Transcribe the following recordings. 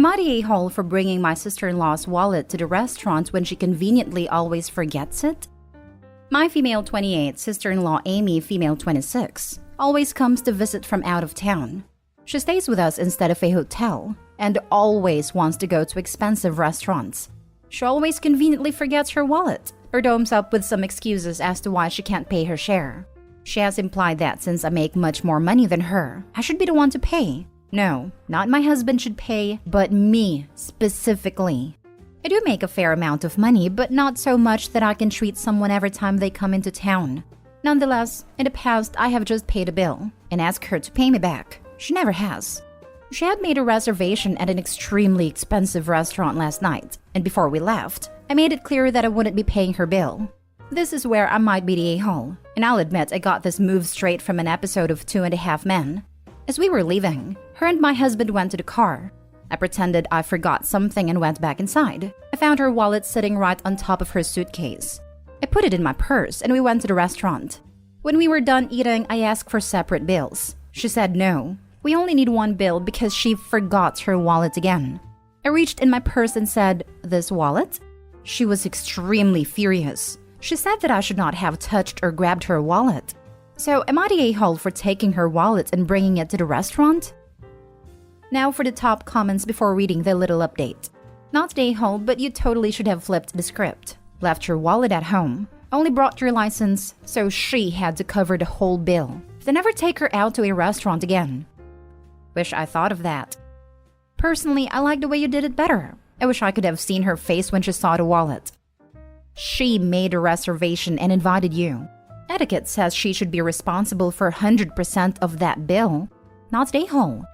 Am I the a-hole for bringing my sister-in-law's wallet to the restaurant when she conveniently always forgets it? My female 28, sister-in-law Amy, female 26, always comes to visit from out of town. She stays with us instead of a hotel and always wants to go to expensive restaurants. She always conveniently forgets her wallet or domes up with some excuses as to why she can't pay her share. She has implied that since I make much more money than her, I should be the one to pay. No, not my husband should pay, but me specifically. I do make a fair amount of money, but not so much that I can treat someone every time they come into town. Nonetheless, in the past, I have just paid a bill and asked her to pay me back. She never has. She had made a reservation at an extremely expensive restaurant last night, and before we left, I made it clear that I wouldn't be paying her bill. This is where I might be the a-hole, and I'll admit I got this move straight from an episode of 2.5 Men. As we were leaving, her and my husband went to the car. I pretended I forgot something and went back inside. I found her wallet sitting right on top of her suitcase. I put it in my purse and we went to the restaurant. When we were done eating, I asked for separate bills. She said no. We only need one bill because she forgot her wallet again. I reached in my purse and said, "This wallet?" She was extremely furious. She said that I should not have touched or grabbed her wallet. So am I the a-hole for taking her wallet and bringing it to the restaurant? Now for the top comments before reading the little update. Not the a-hole, but you totally should have flipped the script. Left your wallet at home. Only brought your license, so she had to cover the whole bill. Then never take her out to a restaurant again. Wish I thought of that. Personally, I like the way you did it better. I wish I could have seen her face when she saw the wallet. She made a reservation and invited you. Etiquette says she should be responsible for 100% of that bill, not the a-hole.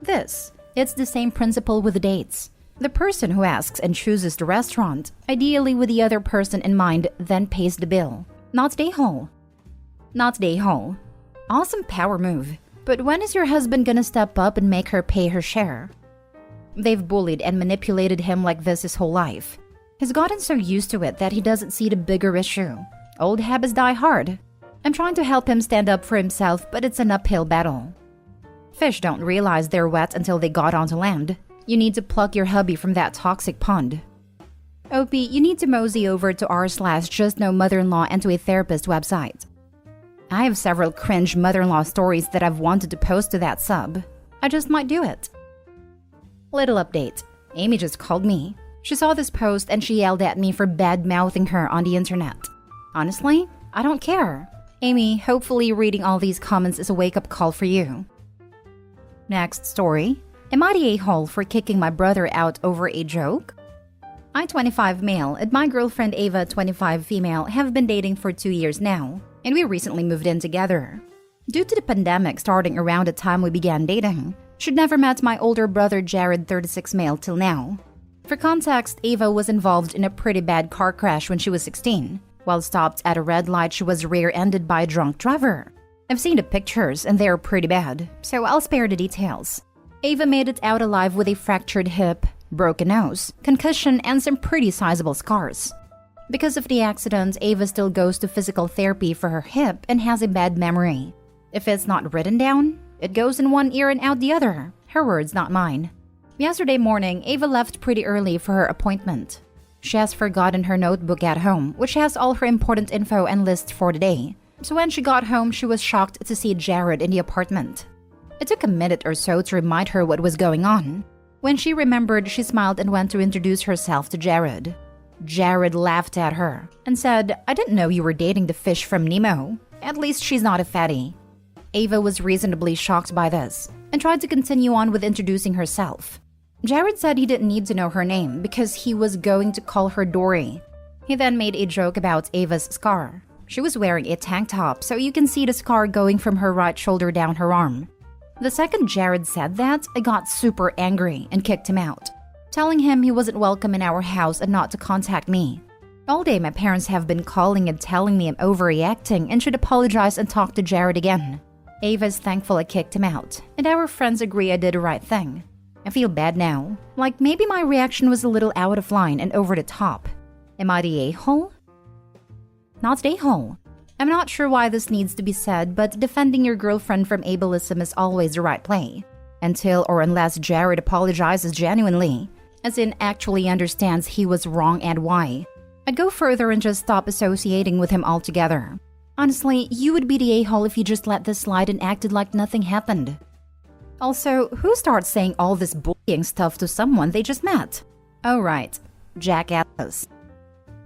It's the same principle with dates. The person who asks and chooses the restaurant, ideally with the other person in mind, then pays the bill, not the a-hole. Not the a-hole. Awesome power move. But when is your husband gonna step up and make her pay her share? They've bullied and manipulated him like this his whole life. He's gotten so used to it that he doesn't see the bigger issue. Old habits die hard. I'm trying to help him stand up for himself, but it's an uphill battle. Fish don't realize they're wet until they got onto land. You need to pluck your hubby from that toxic pond. Opie, you need to mosey over to r/justknowmother-in-law and to a therapist website. I have several cringe mother-in-law stories that I've wanted to post to that sub. I just might do it. Little update. Amy just called me. She saw this post and she yelled at me for bad-mouthing her on the internet. Honestly, I don't care. Amy, hopefully reading all these comments is a wake-up call for you. Next story. Am I the a-hole for kicking my brother out over a joke? I, 25 male, and my girlfriend Ava, 25 female, have been dating for 2 years now, and we recently moved in together. Due to the pandemic starting around the time we began dating, she'd never met my older brother Jared, 36 male, till now. For context, Ava was involved in a pretty bad car crash when she was 16. While stopped at a red light, she was rear-ended by a drunk driver. I've seen the pictures and they're pretty bad, so I'll spare the details. Ava made it out alive with a fractured hip, broken nose, concussion, and some pretty sizable scars. Because of the accident, Ava still goes to physical therapy for her hip and has a bad memory. If it's not written down, it goes in one ear and out the other. Her words, not mine. Yesterday morning, Ava left pretty early for her appointment. She has forgotten her notebook at home, which has all her important info and lists for the day. So when she got home, she was shocked to see Jared in the apartment. It took a minute or so to remind her what was going on. When she remembered, she smiled and went to introduce herself to Jared. Jared laughed at her and said, "I didn't know you were dating the fish from Nemo. At least she's not a fatty." Ava was reasonably shocked by this and tried to continue on with introducing herself. Jared said he didn't need to know her name because he was going to call her Dory. He then made a joke about Ava's scar. She was wearing a tank top, so you can see the scar going from her right shoulder down her arm. The second Jared said that, I got super angry and kicked him out, telling him he wasn't welcome in our house and not to contact me. All day my parents have been calling and telling me I'm overreacting and should apologize and talk to Jared again. Ava's thankful I kicked him out, and our friends agree I did the right thing. I feel bad now, like maybe my reaction was a little out of line and over the top. Am I the a-hole? Not the a-hole. I'm not sure why this needs to be said, but defending your girlfriend from ableism is always the right play. Until or unless Jared apologizes genuinely, as in actually understands he was wrong and why. I'd go further and just stop associating with him altogether. Honestly, you would be the a-hole if you just let this slide and acted like nothing happened. Also, who starts saying all this bullying stuff to someone they just met? Oh right, jackasses.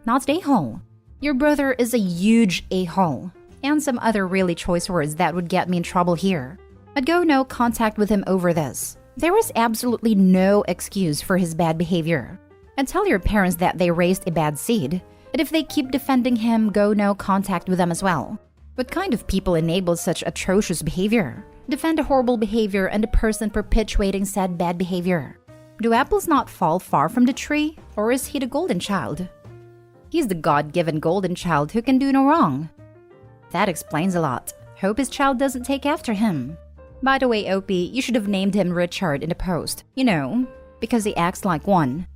Not a-hole. Your brother is a huge a-hole. And some other really choice words that would get me in trouble here. I'd go no contact with him over this. There is absolutely no excuse for his bad behavior. And tell your parents that they raised a bad seed. And if they keep defending him, go no contact with them as well. What kind of people enable such atrocious behavior? Defend a horrible behavior and a person perpetuating said bad behavior. Do apples not fall far from the tree? Or is he the golden child? He's the God-given golden child who can do no wrong. That explains a lot. Hope his child doesn't take after him. By the way, OP, you should have named him Richard in the post. You know, because he acts like one.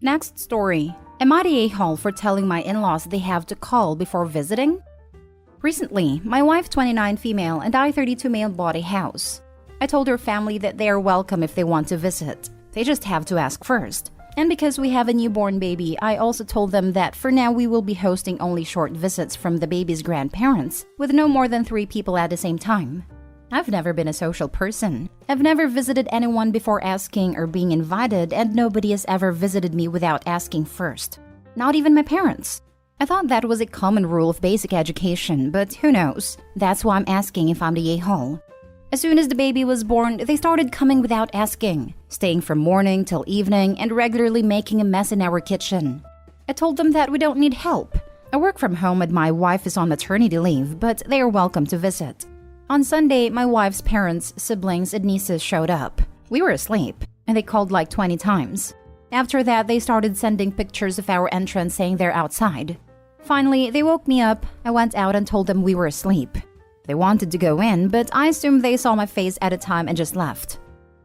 Next story. Am I the a-hole for telling my in-laws they have to call before visiting? Recently, my wife 29 female and I 32 male bought a house. I told her family that they are welcome if they want to visit. They just have to ask first. And because we have a newborn baby, I also told them that for now we will be hosting only short visits from the baby's grandparents, with no more than 3 people at the same time. I've never been a social person. I've never visited anyone before asking or being invited, and nobody has ever visited me without asking first. Not even my parents. I thought that was a common rule of basic education, but who knows? That's why I'm asking if I'm the a-hole. As soon as the baby was born, they started coming without asking, staying from morning till evening and regularly making a mess in our kitchen. I told them that we don't need help. I work from home and my wife is on maternity leave, but they are welcome to visit. On Sunday, my wife's parents, siblings, and nieces showed up. We were asleep, and they called like 20 times. After that, they started sending pictures of our entrance saying they're outside. Finally, they woke me up. I went out and told them we were asleep. They wanted to go in, but I assumed they saw my face at a time and just left.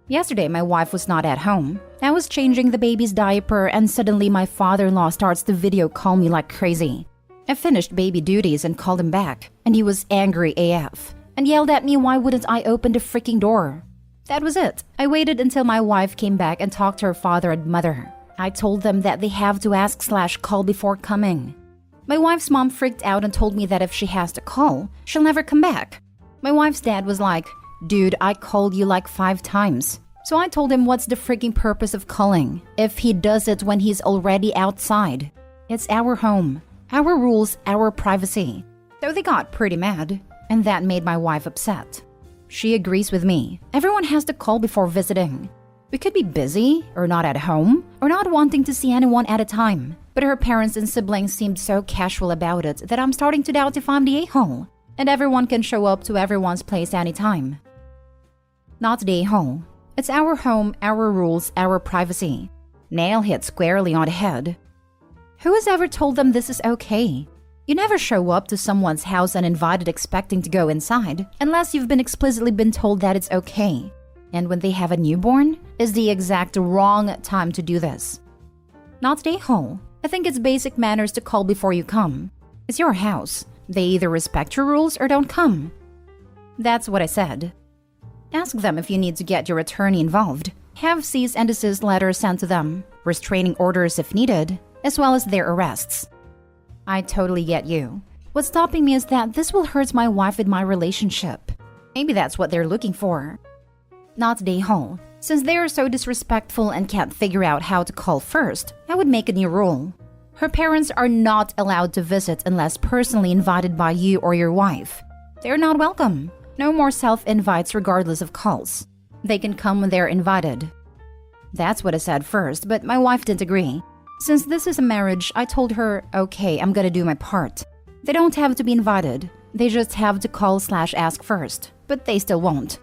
Yesterday, my wife was not at home. I was changing the baby's diaper and suddenly my father-in-law starts to video call me like crazy. I finished baby duties and called him back, and he was angry AF and yelled at me why wouldn't I open the freaking door. That was it. I waited until my wife came back and talked to her father and mother. I told them that they have to ask/call before coming. My wife's mom freaked out and told me that if she has to call, she'll never come back. My wife's dad was like, "Dude, I called you like 5 times." So I told him what's the freaking purpose of calling if he does it when he's already outside. It's our home, our rules, our privacy. So they got pretty mad, and that made my wife upset. She agrees with me. Everyone has to call before visiting. We could be busy, or not at home, or not wanting to see anyone at a time. But her parents and siblings seemed so casual about it that I'm starting to doubt if I'm the a-hole. And everyone can show up to everyone's place anytime. Not the a-hole. It's our home, our rules, our privacy. Nail hit squarely on the head. Who has ever told them this is okay? You never show up to someone's house uninvited expecting to go inside, unless you've been explicitly been told that it's okay. And when they have a newborn, is the exact wrong time to do this. Not the a-hole. I think it's basic manners to call before you come. It's your house. They either respect your rules or don't come. That's what I said. Ask them if you need to get your attorney involved. Have cease and desist letters sent to them, restraining orders if needed, as well as their arrests. I totally get you. What's stopping me is that this will hurt my wife and my relationship. Maybe that's what they're looking for. Not the a-hole. Since they are so disrespectful and can't figure out how to call first, I would make a new rule. Her parents are not allowed to visit unless personally invited by you or your wife. They're not welcome. No more self-invites regardless of calls. They can come when they're invited. That's what I said first, but my wife didn't agree. Since this is a marriage, I told her, okay, I'm gonna do my part. They don't have to be invited. They just have to call/ask first, but they still won't.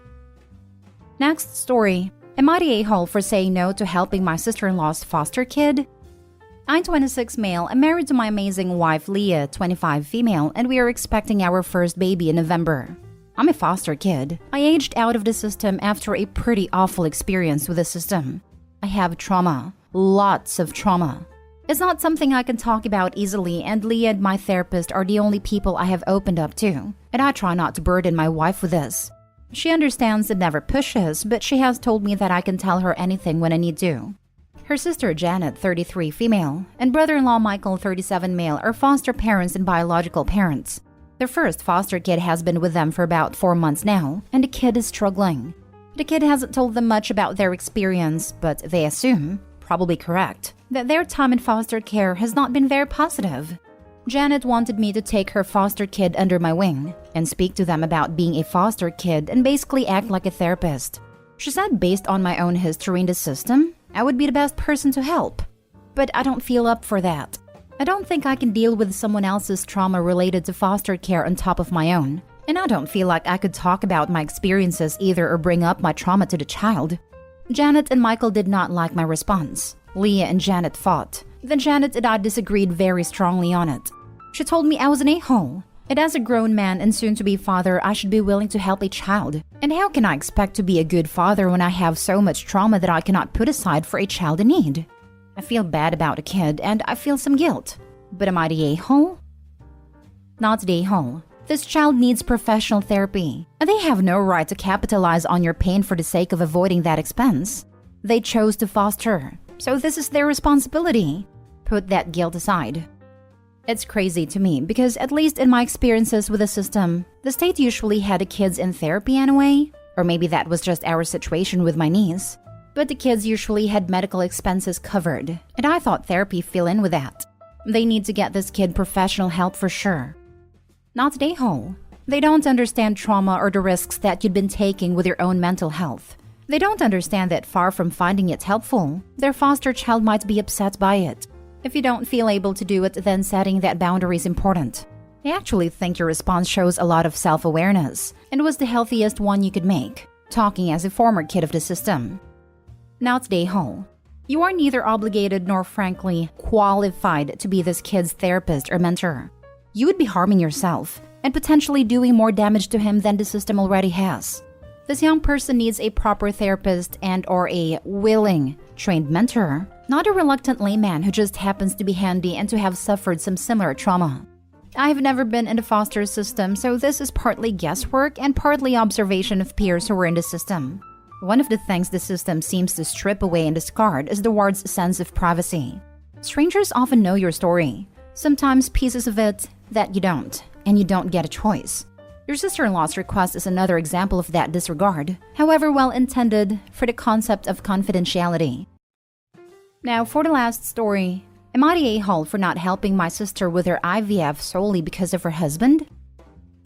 Next story. Am I the a-hole for saying no to helping my sister-in-law's foster kid? I'm 26 male and married to my amazing wife Leah, 25 female, and we are expecting our first baby in November. I'm a foster kid. I aged out of the system after a pretty awful experience with the system. I have trauma. Lots of trauma. It's not something I can talk about easily, and Leah and my therapist are the only people I have opened up to, and I try not to burden my wife with this. She understands and never pushes, but she has told me that I can tell her anything when I need to. Her sister Janet, 33, female, and brother-in-law Michael, 37, male, are foster parents and biological parents. Their first foster kid has been with them for about 4 months now, and the kid is struggling. The kid hasn't told them much about their experience, but they assume, probably correct, that their time in foster care has not been very positive. Janet wanted me to take her foster kid under my wing and speak to them about being a foster kid and basically act like a therapist. She said based on my own history in the system, I would be the best person to help. But I don't feel up for that. I don't think I can deal with someone else's trauma related to foster care on top of my own. And I don't feel like I could talk about my experiences either or bring up my trauma to the child. Janet and Michael did not like my response. Leah and Janet fought. Then Janet and I disagreed very strongly on it. She told me I was an a-hole, and as a grown man and soon-to-be father, I should be willing to help a child. And how can I expect to be a good father when I have so much trauma that I cannot put aside for a child in need? I feel bad about a kid, and I feel some guilt. But am I the a-hole? Not the a-hole. This child needs professional therapy, and they have no right to capitalize on your pain for the sake of avoiding that expense. They chose to foster, so this is their responsibility. Put that guilt aside. It's crazy to me because at least in my experiences with the system, the state usually had the kids in therapy anyway, or maybe that was just our situation with my niece. But the kids usually had medical expenses covered, and I thought therapy fell in with that. They need to get this kid professional help for sure. Not the a-hole. They don't understand trauma or the risks that you've been taking with your own mental health. They don't understand that far from finding it helpful, their foster child might be upset by it. If you don't feel able to do it, then setting that boundary is important. I actually think your response shows a lot of self-awareness and was the healthiest one you could make, talking as a former kid of the system. Not the a-hole. You are neither obligated nor frankly qualified to be this kid's therapist or mentor. You would be harming yourself and potentially doing more damage to him than the system already has. This young person needs a proper therapist and or a willing, trained mentor, not a reluctant layman who just happens to be handy and to have suffered some similar trauma. I have never been in the foster system, so this is partly guesswork and partly observation of peers who were in the system. One of the things the system seems to strip away and discard is the ward's sense of privacy. Strangers often know your story, sometimes pieces of it that you don't, and you don't get a choice. Your sister-in-law's request is another example of that disregard, however well intended, for the concept of confidentiality. Now, for the last story, am I the a-hole for not helping my sister with her IVF solely because of her husband?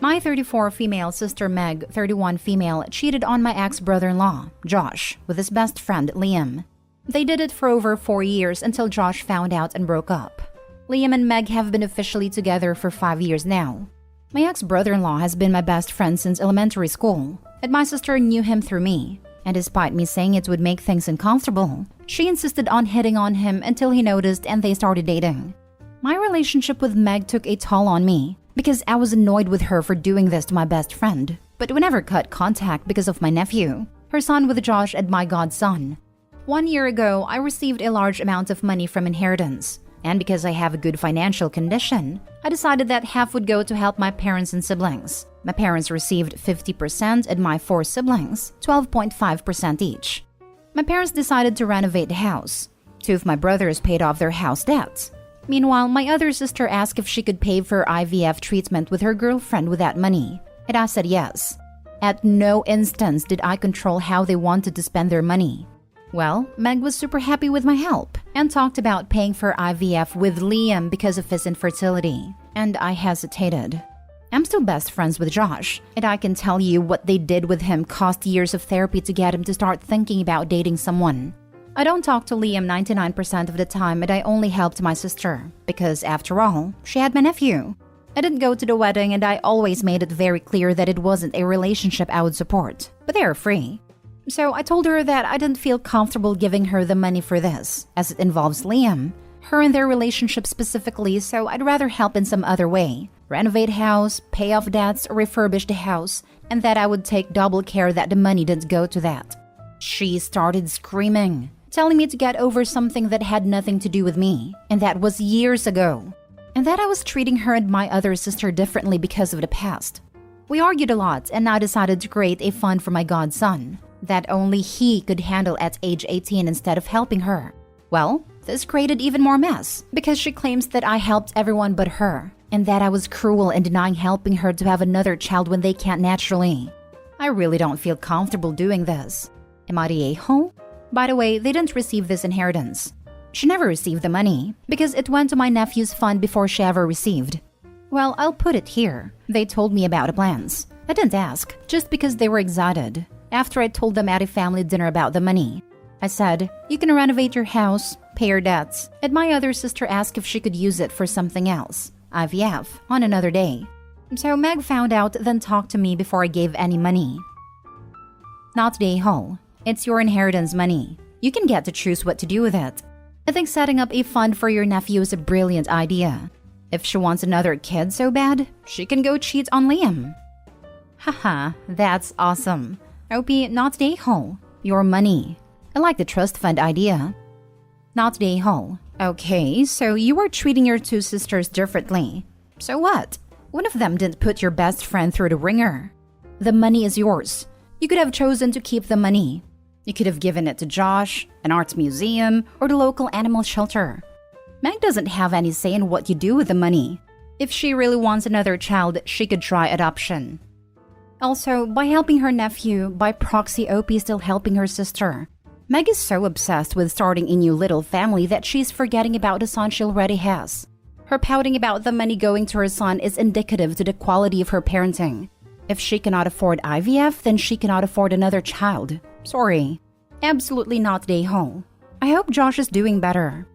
My 34 female sister Meg, 31 female, cheated on my ex-brother-in-law, Josh, with his best friend Liam. They did it for over 4 years until Josh found out and broke up. Liam and Meg have been officially together for 5 years now. My ex-brother-in-law has been my best friend since elementary school, and my sister knew him through me. And despite me saying it would make things uncomfortable, she insisted on hitting on him until he noticed and they started dating. My relationship with Meg took a toll on me because I was annoyed with her for doing this to my best friend. But we never cut contact because of my nephew, her son with Josh and my godson. 1 year ago, I received a large amount of money from inheritance. And because I have a good financial condition, I decided that half would go to help my parents and siblings. My parents received 50% and my 4 siblings, 12.5% each. My parents decided to renovate the house. 2 of my brothers paid off their house debts. Meanwhile, my other sister asked if she could pay for IVF treatment with her girlfriend with that money, and I said yes. At no instance did I control how they wanted to spend their money. Well, Meg was super happy with my help and talked about paying for IVF with Liam because of his infertility, and I hesitated. I'm still best friends with Josh, and I can tell you what they did with him cost years of therapy to get him to start thinking about dating someone. I don't talk to Liam 99% of the time, and I only helped my sister, because after all, she had my nephew. I didn't go to the wedding, and I always made it very clear that it wasn't a relationship I would support, but they are free. So I told her that I didn't feel comfortable giving her the money for this, as it involves Liam, her and their relationship specifically, so I'd rather help in some other way. Renovate house, pay off debts, or refurbish the house, and that I would take double care that the money didn't go to that. She started screaming, telling me to get over something that had nothing to do with me, and that was years ago. And that I was treating her and my other sister differently because of the past. We argued a lot and I decided to create a fund for my godson that only he could handle at age 18 instead of helping her. Well, this created even more mess because she claims that I helped everyone but her and that I was cruel in denying helping her to have another child when they can't naturally. I really don't feel comfortable doing this. Am I the a-hole? By the way, they didn't receive this inheritance. She never received the money because it went to my nephew's fund before she ever received. Well, I'll put it here. They told me about the plans. I didn't ask, just because they were excited. After I told them at a family dinner about the money, I said, you can renovate your house, pay your debts, and my other sister asked if she could use it for something else, IVF, on another day. So Meg found out, then talked to me before I gave any money. Not the a-hole. It's your inheritance money. You can get to choose what to do with it. I think setting up a fund for your nephew is a brilliant idea. If she wants another kid so bad, she can go cheat on Liam. Haha, that's awesome. OP, not the a-hole. Your money. I like the trust fund idea. Not the a-hole. Okay, so you are treating your two sisters differently. So what? One of them didn't put your best friend through the ringer. The money is yours. You could have chosen to keep the money. You could have given it to Josh, an arts museum, or the local animal shelter. Meg doesn't have any say in what you do with the money. If she really wants another child, she could try adoption. Also, by helping her nephew, by proxy OP is still helping her sister. Meg is so obsessed with starting a new little family that she's forgetting about the son she already has. Her pouting about the money going to her son is indicative to the quality of her parenting. If she cannot afford IVF, then she cannot afford another child. Sorry. Absolutely not the a-hole. I hope Josh is doing better.